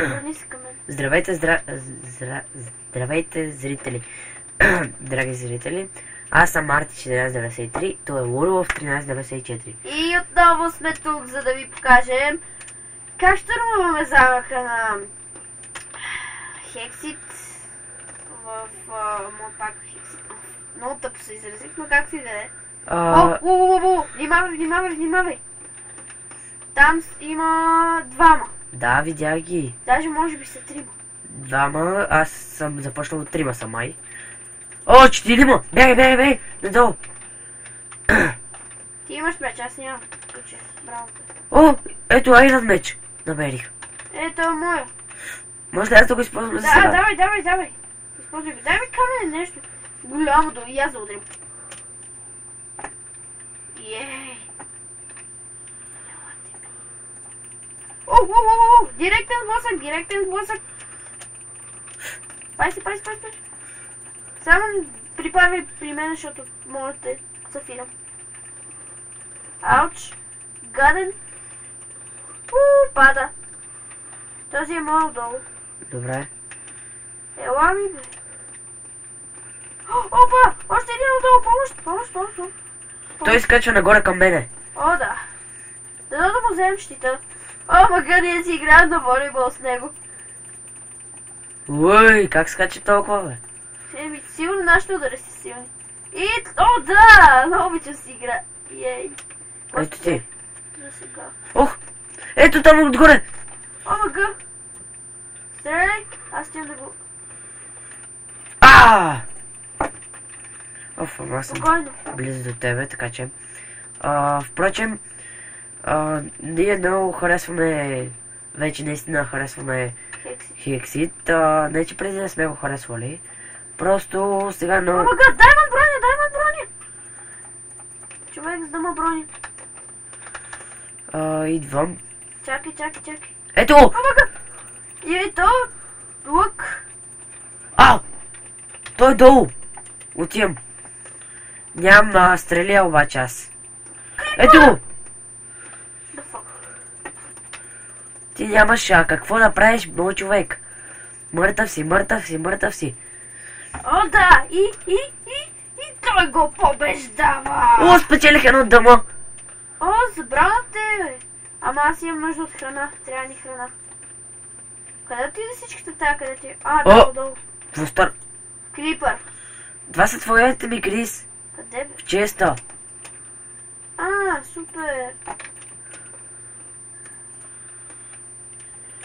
Обърни се към мен. Здравейте, зрители. Драги зрители, аз съм Марти 1493, той е Луров 1394. И отново сме тук, за да ви покажем как штурмуваме замъка на Хексит в модпак Хексит. Много тъпо се изразих, но как си да е. Внимавай! Там има двама. Да, видях ги. Даже може би са трима. Двама, аз съм започнал от трима са май. О, четирима! Бягай, надолу! Ти имаш меч, аз нямам. Браво. О, ето Айрон меч. Намерих. Ето е моя. Може ли аз да го използвам за сега? Давай. Използвай го. Дай ми камъне нещо. Голямо да и аз да удрям. Ей. Директен сблъсък. Пай си. Само припавай при мен, защото мога да те зафирам. Ауч. Гаден. Пада. Този е моят долу. Добре. Ела ми, бе. Опа! Още един отдолу. Помощ. Той изкачва нагоре към мене. О, да. Дано да му вземем щита. О, макар ние си играем на волейбол с него. Уй, как скача толкова, бе? Еми, сигурно нашите удари си силни. О, да! Много обичам си игра. Ей. Ето ти. За сега. Ох! Ето там отгоре! О, мага! Стреляй! Аз тям да го... Оф, ама аз съм Спокойно. близо до тебе, така че... Впрочем, ние много харесваме... Вече наистина харесваме Хексит. Не, че преди не сме го харесвали. Просто сега много... О, мага! Дай ма броня! Човек с дама броня. Идвам. Чакай. Ето! О, мага! И ето! Лък! Той е долу! Отивам. Нямам стрелия обаче аз. Ето го! Ти нямаш какво да правиш, мой човек. Мъртъв си. О, да! И той го побеждава! О, спечелих едно дъмо! О, забравя те, бе! Ама аз имам нужда от храна. Трябва ни храна. Къде ти за всичките тая, къде ти? Долу. Двустър. Крипър. Това са твоите ми, Крис. Къде, бе? В честа. Супер.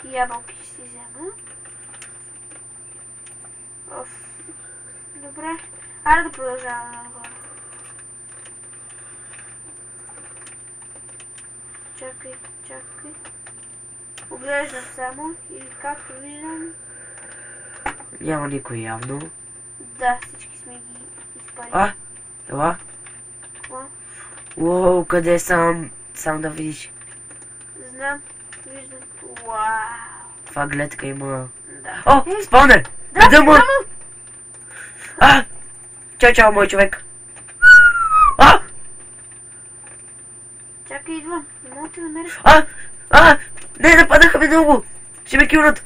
Ябълки ще си взема. Добре. Айде да продължаваме нагоре. Чакай. Поглеждам само и както виждам... Няма никой явно. Да, всички сме ги изпарили. Това? Какво? Уоу, къде съм? Сам да видиш. Знам, виждам. Уау. Това гледка има... Да. О, спаунер! Да, му! Чао, мой човек. Чакай, идвам. Не мога да те намериш. Не, нападаха ме много. Ще ме килнат.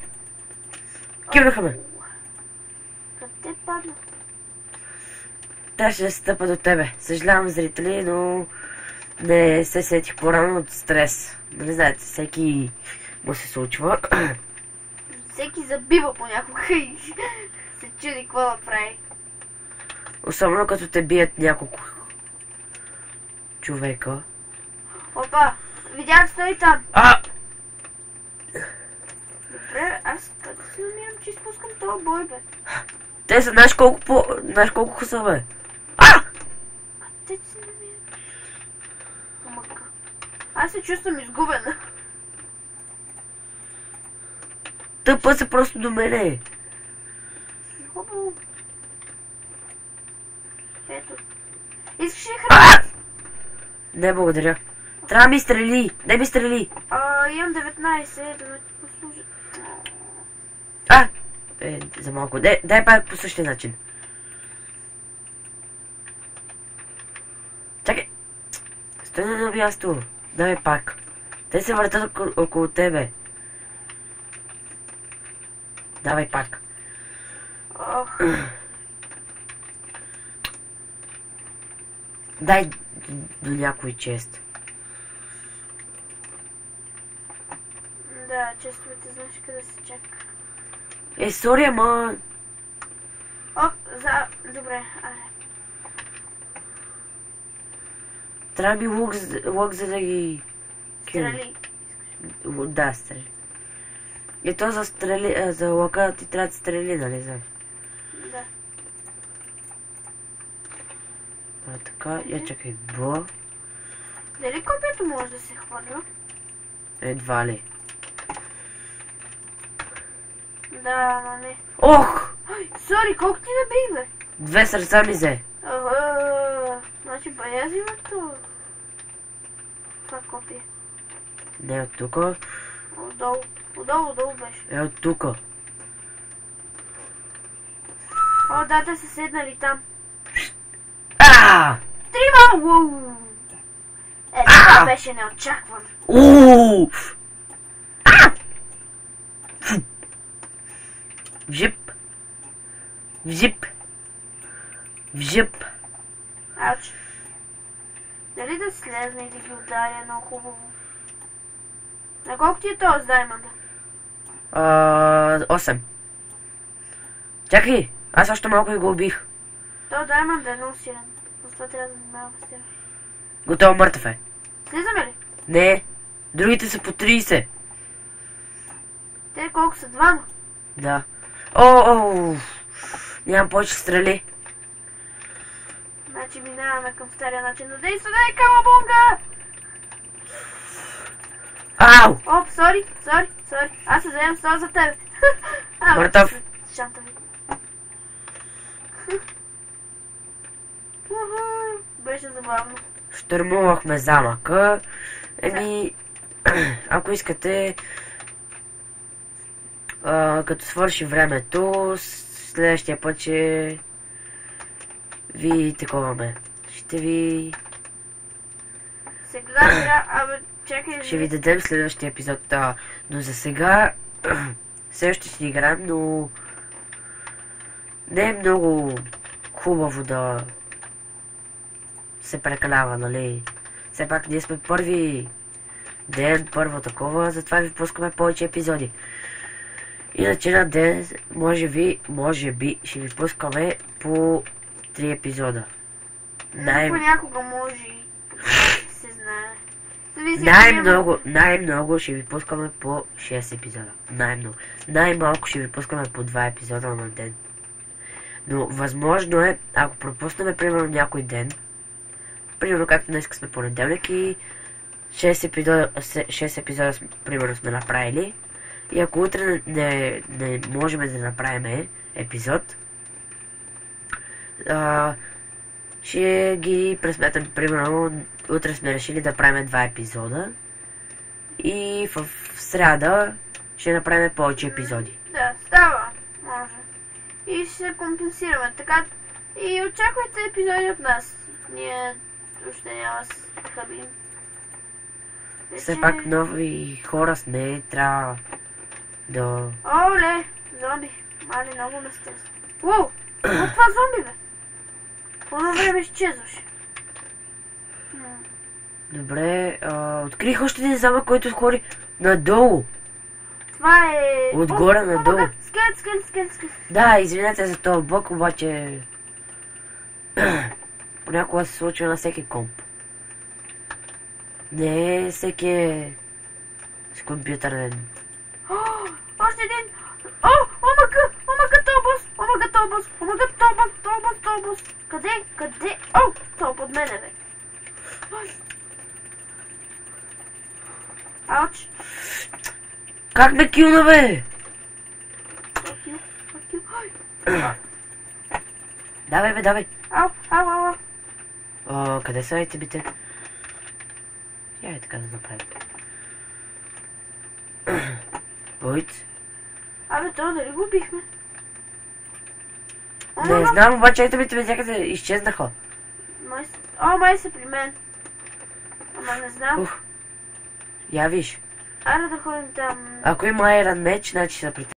Килнаха ме. Къде падна? Трябваше да се стъпа до тебе. Съжалявам, зрители, но не се сетих по-рано от стрес. Не знаете, всеки му се случва. Всеки забива понякога и се чуди какво да прави. Особено като те бият няколко човека. Опа, видях, стои там. Добре, аз как се намирам, че изпускам този бой, бе? Те са, знаеш колко са, бе? Къде се намирам? Омака. Аз се чувствам изгубена. Тъпа са просто до мене. Хубаво. Ето. Искаш ли храна? Не, благодаря. Трябва ми стрели. Дай ми стрели. Имам 19, да ме послужа. За малко. Дай пак по същия начин. Чакай. Стой на място. Дай пак. Те се въртат около тебе. Давай пак. Ох, Дай до някой чест. да, честовете знаеш къде се чака. Сори, ама... О, добре, аре. Трябва ми лук, за да ги... Стрели. Да, стрели. И то за лука ти трябва да стрели, нали знаеш? Да. Така, я чакай, Б. Дали копието може да се хвърля? Едва ли. Да, ама не. Ох! Сори, колко ти набих, бе? 2 сърца ми взе. Значи бая взимато. Това копие. Не от тука. Отдолу беше. От тука. О, да, те са седнали там. Ааа! Трима! Ууу! Това беше неочаквано. Ууу! Вжип! Вжип! Вжип! Ауч. Дали да слезна и да ги ударя много хубаво? На колко ти е този даймонда? 8. Чакай! Аз още малко и го убих. То даймонд е много силен. Но това трябва да занимава с теб. Готово, мъртъв е. Слизаме ли? Не. Другите са по 30. Те колко са? Двама? Да. О! Нямам повече стрели. Значи минаваме към стария начин на действо. Дай калабунга! Ау! Оп, сори. Аз се вземам стоя за тебе. Мъртъв. Шанта ви. Беше забавно. Штурмувахме замъка. Ако искате, като свърши времето, следващия път ще ви таковаме. Ще ви... Сега, чакай. Ще ви дадем следващия епизод. Но за сега все още ще играем, но не е много хубаво да се прекалява, нали? Все пак ние сме първи ден, първо такова, затова ви пускаме повече епизоди. Иначе на ден, може би, ще ви пускаме по 3 епизода. Понякога може и се знае. Най-много ще ви пускаме по 6 епизода. Най-много. Най-малко ще ви пускаме по 2 епизода на ден. Но възможно е, ако пропуснем примерно някой ден, примерно както днес сме понеделник и 6 епизода примерно сме направили, и ако утре не можем да направим епизод, ще ги пресметам, примерно утре сме решили да правим 2 епизода и в сряда ще направим повече епизоди. Да, става, може. И ще се компенсираме, така и очаквайте епизоди от нас. Ние още няма да се хабим. Все пак нови хора сме, трябва да... Оле, зомби. Мали, много ме стресва. Уоу, това зомби, бе. По едно време изчезваше. Добре, открих още един замък, който ходи надолу. Това е... Отгоре надолу. Скелет. Да, извинете за този бък, обаче... понякога се случва на всеки комп. Не всеки е с компютърен. Още един! Омага тобос! Къде? То под мене, бе. Ауч! Как ме килна, бе? Давай. Ау. Къде са айтемите? Я така да направим. Войц? Абе, това дали го бихме? Не знам, обаче айтемите някъде изчезнаха. Май са при мен. Ама не знам. Я виж. Аре да ходим там. Ако има Iron Match, значи са при